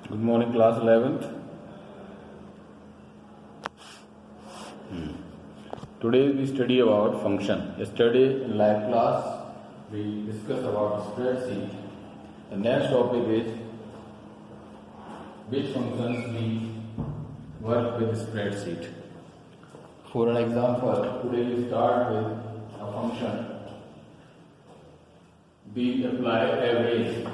Good morning, class 11th. Today we study about function. Yesterday in live class we discussed about spreadsheet. The next topic is which functions we work with spreadsheet. For an example, today we start with a function. We apply average.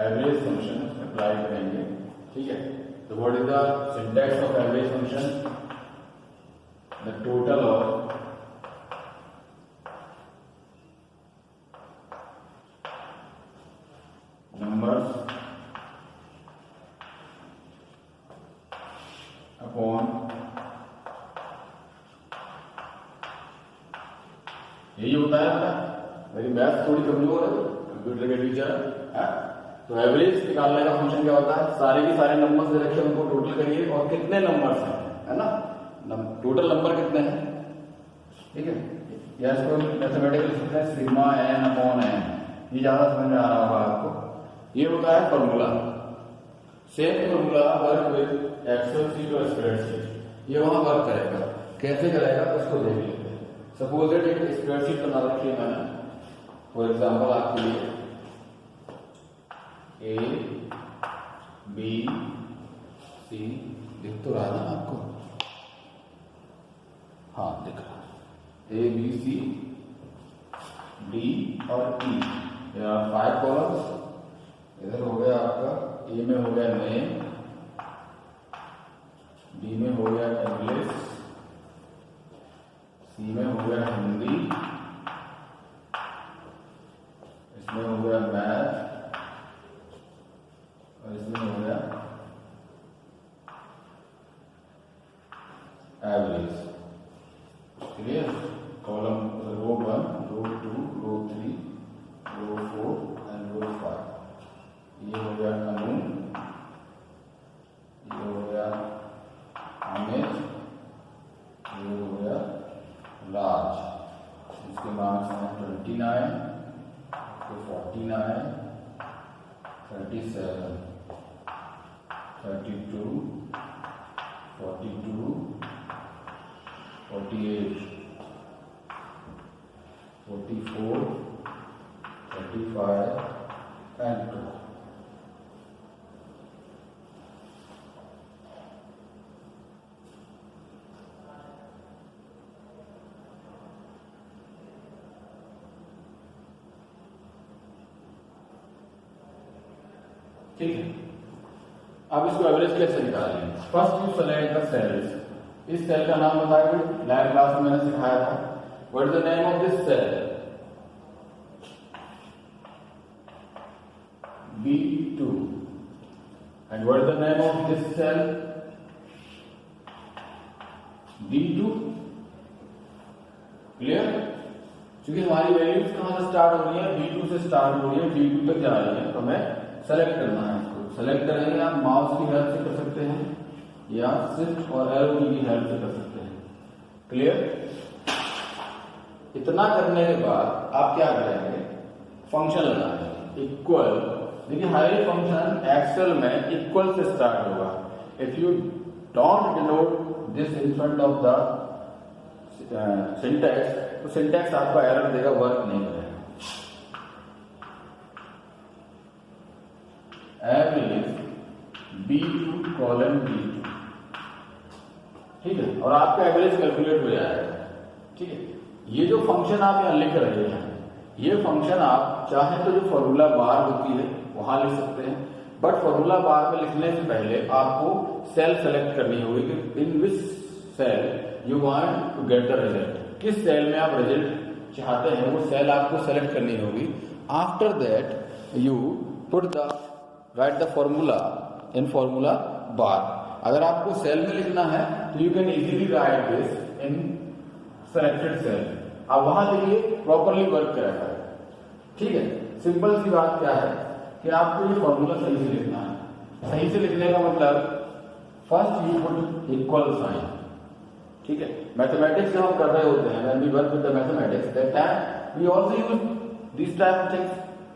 Average function apply करेंगे, ठीक है। तो what is the syntax of average function? The total of numbers upon, यही होता है ना। मेरी math थोड़ी कमजोर है, कंप्यूटर के टीचर है। तो एवरेज निकालने का फंक्शन क्या होता है? सारे के सारे नंबर्स डायरेक्शन को टोटल करिए और कितने नंबर्स हैं, है ना, टोटल नंबर कितने हैं, ठीक है। या इसको मैथमेटिकल लिखते हैं सिग्मा एन अपॉन एन, ये ज्यादा समझ में आ रहा होगा आपको। ये होता है formula. Same formula work with Excel sheet और स्प्रेडशीट। ये वहां वर्क करेगा, कैसे करेगा उसको देख लेते हैं। सपोज एक स्प्रेडशीट बना रखी है मैंने, फॉर एग्जाम्पल आपके लिए ए बी सी दिख तो रहा है ना आपको? हाँ दिख रहा है। ए बी सी डी और ई, 5 कॉलम्स। इधर हो गया आपका, ए में हो गया नेम, बी में हो गया इंग्लिश, सी में हो गया हिंदी, इसमें हो गया मैथ और इसमें हो गया average. Clear? Column row 1, row 2, row 3, row 4 and row 5। ये हो गया कानून, ये हो गया आमिर, ये हो गया राज। इसके मार्क्स हैं 29, 49, 37, 32, 42, 48, 44, 35 and 2। ठीक है। अब इसको एवरेज कैसे निकालेंगे? First you select the cells. इस सेल का नाम बताया, लाइव क्लास में मैंने सिखाया था। What is the name of this cell? B2। And what is the name of this cell? D2। Clear? क्योंकि हमारी वैल्यूज कहां से स्टार्ट हो रही है? B2 से स्टार्ट हो रही है, D2 तक जा रही है। तो हमें सेलेक्ट करना है। इसको सेलेक्ट करेंगे, आप माउस की हेल्प से कर सकते हैं या शिफ्ट और एरो की हेल्प से कर सकते हैं। क्लियर? इतना करने के बाद आप क्या करेंगे? फंक्शन लगाएंगे इक्वल। देखिए हर एक फंक्शन एक्सेल में इक्वल से स्टार्ट होगा। If you don't denote this in front of the syntax, तो सिंटैक्स आपका एरर देगा, वर्क नहीं करेगा। एवरेज B2 कॉलन B2, ठीक है। और आपका एवरेज कैलकुलेट हो जाएगा, ठीक है। ये जो फंक्शन आप यहां लिख रहे हैं, ये फंक्शन आप चाहे तो जो फॉर्मूला बार होती है वहां लिख सकते हैं, बट फॉर्मूला बार में लिखने से पहले आपको सेल सेलेक्ट करनी होगी कि in which cell you want to get the result. किस सेल में आप रिजल्ट चाहते हैं, वो सेल आपको सेलेक्ट करनी होगी। After that you put the write the formula in formula bar. अगर आपको सेल में लिखना है तो you can easily write this in selected cell. अब वहां लिखिए, प्रॉपरली वर्क करेगा, ठीक है। सिंपल सी बात क्या है कि आपको ये फॉर्मूला सही से लिखना है। सही से लिखने का मतलब first you put equal sign, ठीक है। मैथमेटिक्स जब हम कर रहे होते हैं, when we work with the mathematics, that time we also use these type of things.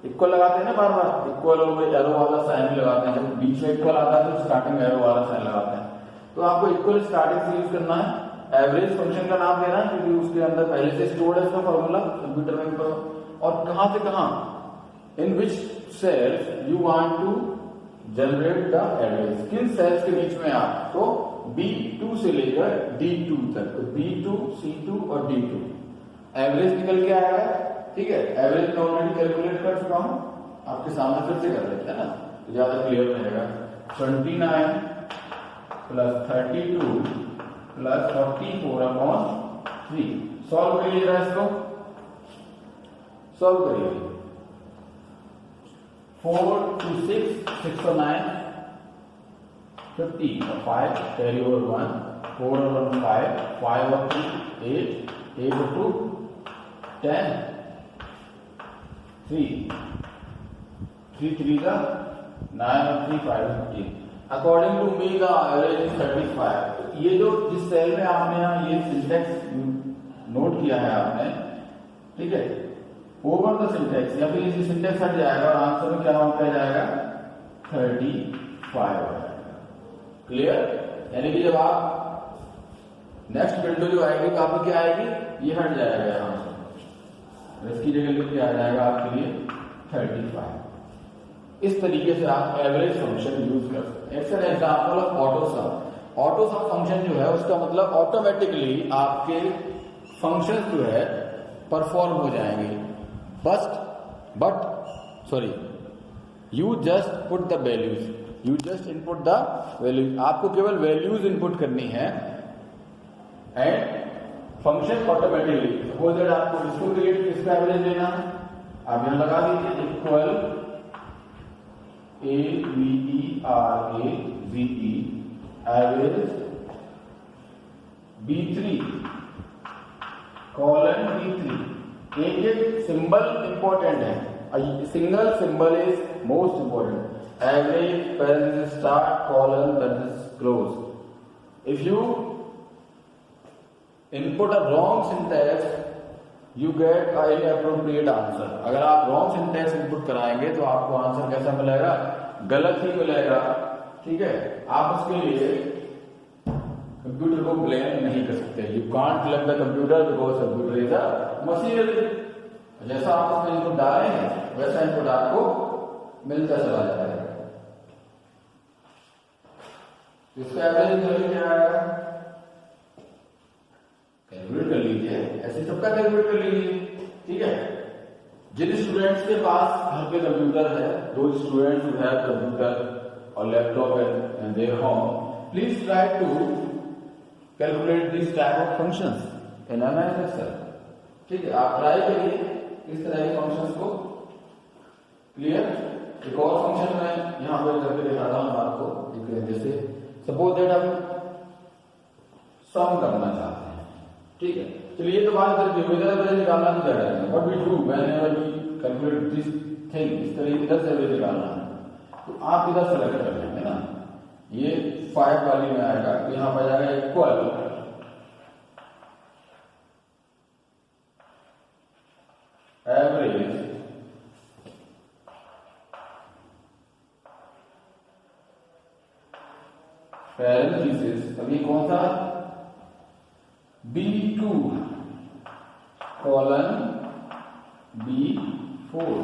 Equal लगाते हैं ना बार बार, इक्वल और एरो वाला साइन भी लगाते हैं, जब बीच में इक्वल आता है तो स्टार्टिंग में एरो वाला साइन लगाते हैं। तो आपको इक्वल स्टार्टिंग से यूज करना है, एवरेज फंक्शन का नाम देना है क्योंकि उसके अंदर पहले से स्टोर्ड है इसका फॉर्मूला कंप्यूटर में, और कहां से कहां, in which cells you want to generate the average, किन सेल्स के बीच में आप, तो B2 से लेकर D2 तक, तो B2, C2 और D2 एवरेज निकल के आएगा। ठीक है, एवरेज मैं ऑलरेडी कैलकुलेट कर चुका हूं, आपके सामने फिर से कर लेते हैं ना तो ज्यादा क्लियर रहेगा। 29 प्लस 32 प्लस 44/3। सॉल्व करिए जरा इसको, सॉल्व करिए। 4 to 6, 6 और 9, 50 और 5 कैरी ओवर 1, 4 और 1 5, 5 और 2 8, 8 और 2 10, 3 3 का 9 और 3 5 15। According to me the average is 35। ये जो जिस सेल में आपने यहाँ ये सिंटेक्स नोट किया है आपने, ठीक है, ओवर द सिंटेक्स या फिर इसी सिंटेक्स हट जाएगा और आंसर में क्या होता जाएगा 35। क्लियर? यानी कि जब आप नेक्स्ट विंडो जो आएगी तो आपको क्या आएगी, ये हट जाएगा यहां से, इसकी जगह लिख के आ जाएगा आपके लिए 35। इस तरीके से आप एवरेज फंक्शन यूज कर सकते हैं। It's an example of auto some. Auto some function जो है उसका मतलब ऑटोमेटिकली आपके फंक्शंस जो है परफॉर्म हो जाएंगे, you just put the values, you just input the values, आपको केवल वैल्यूज इनपुट करनी है and function automatically. Suppose that आपको इसको क्रिएट, इसका एवरेज लेना है, आप यहां लगा दीजिए equal AVERAZE average B3 colon B3। एक सिंबल इंपॉर्टेंट है, single symbol is most important. Average parenthesis start colon parenthesis close. If you input a wrong syntax, you get an inappropriate answer. अगर आप wrong syntax input कराएंगे तो आपको answer कैसा मिलेगा, गलत ही मिलेगा। ठीक है, आप उसके लिए कंप्यूटर को ब्लेम नहीं कर सकते। You can't blame the computer because computer is a machinery. जैसा आप उसमें इनपुट डालेंगे वैसा इनपुट आपको मिलता चला जाएगा। इसका एवरेज वैल्यू क्या आएगा, कैलकुलेट कर लीजिए, ऐसे सबका कैलकुलेट कर लीजिए। ठीक है, जिन स्टूडेंट्स के पास घर पे कंप्यूटर है, दो स्टूडेंट्स हु हैव कंप्यूटर और laptop and their home, please try to calculate this type of functions in MS Excel। ठीक है, आप ट्राई करिए इस तरह के फंक्शंस को। क्लियर? एक और फंक्शन मैं यहां पर करके दिखा रहा हूं आपको। जैसे सपोज दैट हम सम करना चाहते हैं, ठीक है, चलिए तो बात करके एवरेज निकालना नहीं चाह रहे हैं, but we do whenever we calculate this thing, इस तरीके इधर से एवरेज निकालना है तो आप इधर सेलेक्ट कर लेंगे ना, ये 5 वाली में आएगा, यहां पर जाएगा इक्वल एवरेज पैरेंथेसिस, अभी कौन सा B2 कॉलन B4,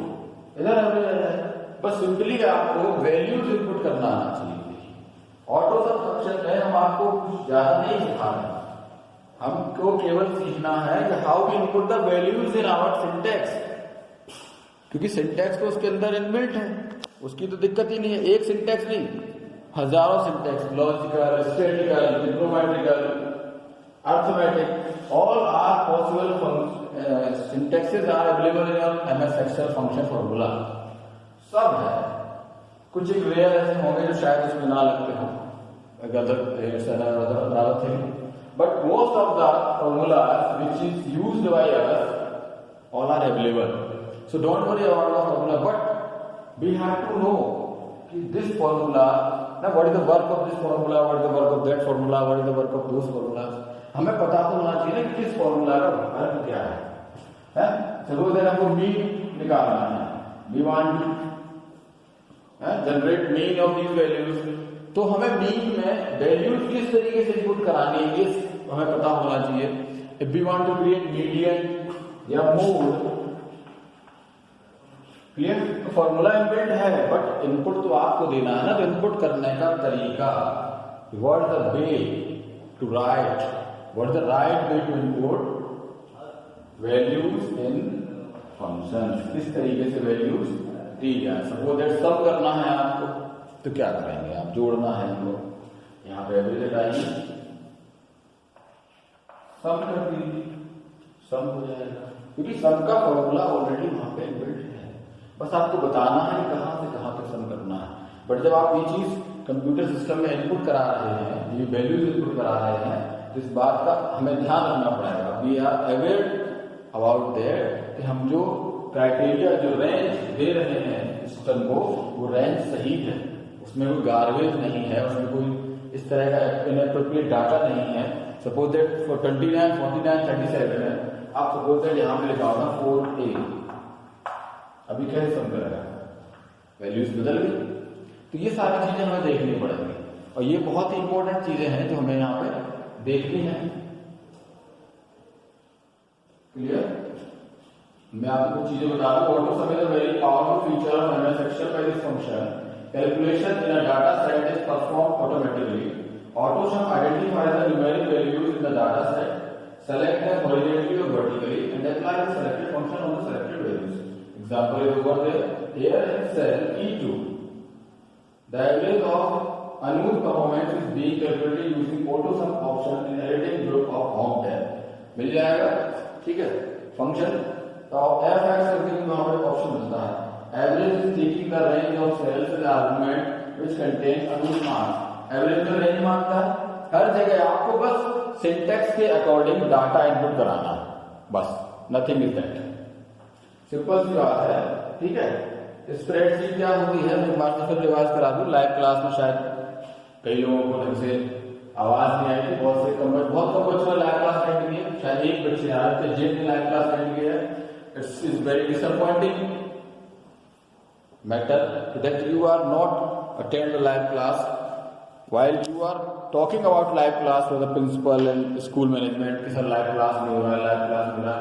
इधर एवरेज है। बस सिंपली आपको वैल्यूज इनपुट करना आना चाहिए। ऑटो सब फंक्शन है, हम आपको कुछ ज्यादा नहीं सिखा रहे, हमको केवल सीखना है कि how we input the values in our syntax, क्योंकि सिंटैक्स तो उसके अंदर इनबिल्ट है, उसकी तो दिक्कत ही नहीं है। एक सिंटैक्स नहीं, हजारों syntax, logical, statical, trigonometrical, arithmetic, all are possible syntaxes are available in your MS Excel function formula, सब है। कुछ एक रेयर ऐसे होंगे जो शायद इसमें ना लगते हो, but most of the formulas which is used by us all are available, so don't worry about the formula, but we have to know कि this formula, now what is the work of this formula, what is the work of that formula, what is the work of those formulas, हमें पता तो होना चाहिए ना कि किस formula का अर्थ क्या है? सपोज दैट हमको मीन निकालना है, we want generate mean of these values, तो हमें मीन में वैल्यूज किस तरीके से इनपुट करानी है ये हमें पता होना चाहिए। If we want to create median या मोड, क्लियर, तो फॉर्मूला इनबिल्ट है, बट इनपुट तो आपको देना है ना, तो इनपुट करने का तरीका, what is the way to write, what is the right way to input values in functions, किस तरीके से वैल्यूज दी जाए। सपोज दैट सम करना है आपको, तो क्या करेंगे आप, जोड़ना है हमको, यहाँ पे एवरेज हटाइए, सम कर दीजिए, सम हो जाएगा, क्योंकि सम का फॉर्मूला ऑलरेडी वहां पे इनबिल्ट है, बस आपको बताना है कहां से कहां तक सम करना है। बट जब आप ये चीज कंप्यूटर सिस्टम में इनपुट करा रहे हैं, ये वैल्यूज इनपुट करा रहे हैं, तो इस बात का हमें ध्यान रखना पड़ेगा, we are aware about that कि हम जो क्राइटेरिया, जो रेंज दे रहे हैं सिस्टम को, वो रेंज सही है, उसमें कोई गार्बेज नहीं है, उसमें कोई इस तरह का इनएप्रोप्रिएट डाटा नहीं है। सपोज दैट फॉर 29, 49, 37 है, आप सपोज दैट यहाँ पे लिखा होगा 4A, अभी कैसे सम करेगा, वैल्यूज बदल गई। तो ये सारी चीजें हमें देखनी पड़ेगी, और ये बहुत ही इंपॉर्टेंट चीजें हैं जो हमें यहाँ पे देखनी है। क्लियर? मैं आपको कुछ चीजें बता दूं। Auto sum is a very powerful feature of MS Excel by this function. Calculation in a data set is performed automatically. Auto sum identifies the numeric values in the data set, select them horizontally or vertically, and apply the selected function on the selected values. Example is over there. Here in cell E2, the average of Anu's performance is being calculated using auto sum option in editing group of home tab. मिल जाएगा, ठीक है। Function तो f(x) करके वहां पे option मिलता है। Average is taking the range of cells as argument which contain Anu's marks. Average में रेंज मांगता है, हर जगह आपको बस सिंटैक्स के अकॉर्डिंग डाटा इनपुट कराना है, बस, नथिंग इज दैट, सिंपल सी बात है, ठीक है। स्प्रेडशीट क्या होती है, मैं एक बार फिर रिवाइज करा दूं। लाइव क्लास में शायद कई लोगों को ढंग से आवाज नहीं आई थी, बहुत कम बच्चों ने लाइव क्लास अटेंड की है, शायद एक बच्चे आए थे जिनने लाइव क्लास अटेंड किया है। It's is very disappointing matter that you are not attend the live class while you are talking about live class for the principal and school management कि सर live class नहीं हो रहा है, live class हो रहा है।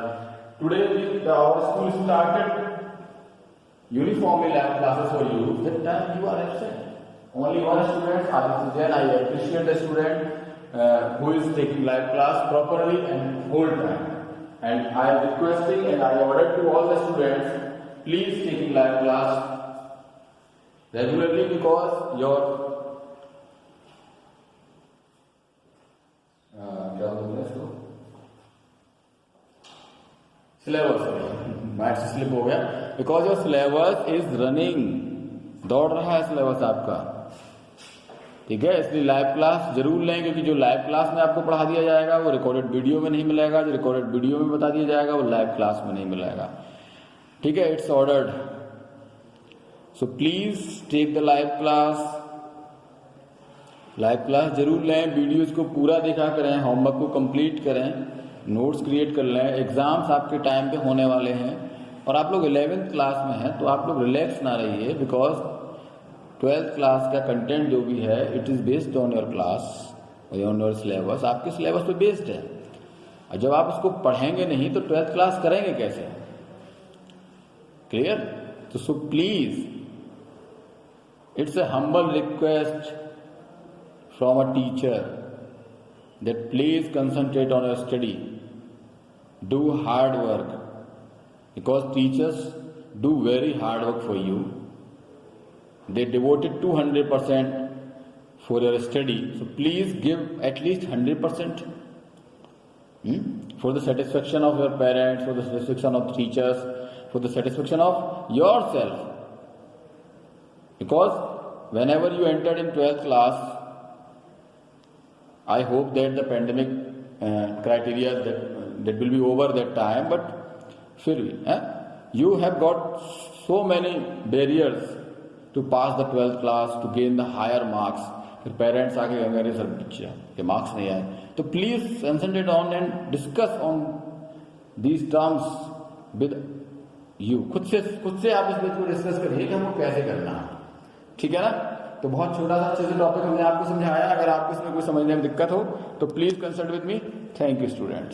Today our school started uniformly live classes for you. That time you are absent. Only one student, Aditya Jain. I appreciate the student who is taking live class properly and whole time. And I am requesting and I order to all the students, please taking live class regularly because your syllabus math से slip हो गया, because your syllabus is running, दौड़ रहा है syllabus आपका, ठीक है। इसलिए लाइव क्लास जरूर लें, क्योंकि जो लाइव क्लास में आपको पढ़ा दिया जाएगा वो रिकॉर्डेड वीडियो में नहीं मिलेगा, जो रिकॉर्डेड वीडियो में बता दिया जाएगा वो लाइव क्लास में नहीं मिलेगा, ठीक है। It's ordered, so please take the live class. Live class जरूर लें, वीडियोस को पूरा देखा करें, होमवर्क को कंप्लीट करें, नोट्स क्रिएट कर लें। एग्जाम्स आपके टाइम पे होने वाले हैं और आप लोग 11th क्लास में हैं, तो आप लोग रिलैक्स ना रहिए, बिकॉज 12th क्लास का कंटेंट जो भी है it is based on your class, on your syllabus, आपके सिलेबस पे बेस्ड है। और जब आप उसको पढ़ेंगे नहीं तो 12th क्लास करेंगे कैसे, क्लियर। तो so please, it's a humble request from a teacher that please concentrate on your study, do hard work, because teachers do very hard work for you, they devoted 200% for your study, so please give at least 100% for the satisfaction of your parents, for the satisfaction of teachers, for the satisfaction of yourself, because whenever you entered in 12th class, I hope that the pandemic criteria that will be over that time, but फिर भी you have got so many barriers to pass the 12th class, to gain the higher marks, फिर parents आके कहेंगे अरे sir बच्चा के marks नहीं आए, तो please concentrate on and discuss on these terms with you. खुद से आप इस बात को डिस्कस करिए कि हमको कैसे करना है, ठीक है ना। तो बहुत छोटा सा अच्छे से टॉपिक हमने आपको समझाया। अगर आपको इसमें कोई समझने में दिक्कत हो तो please consult with me. Thank you students.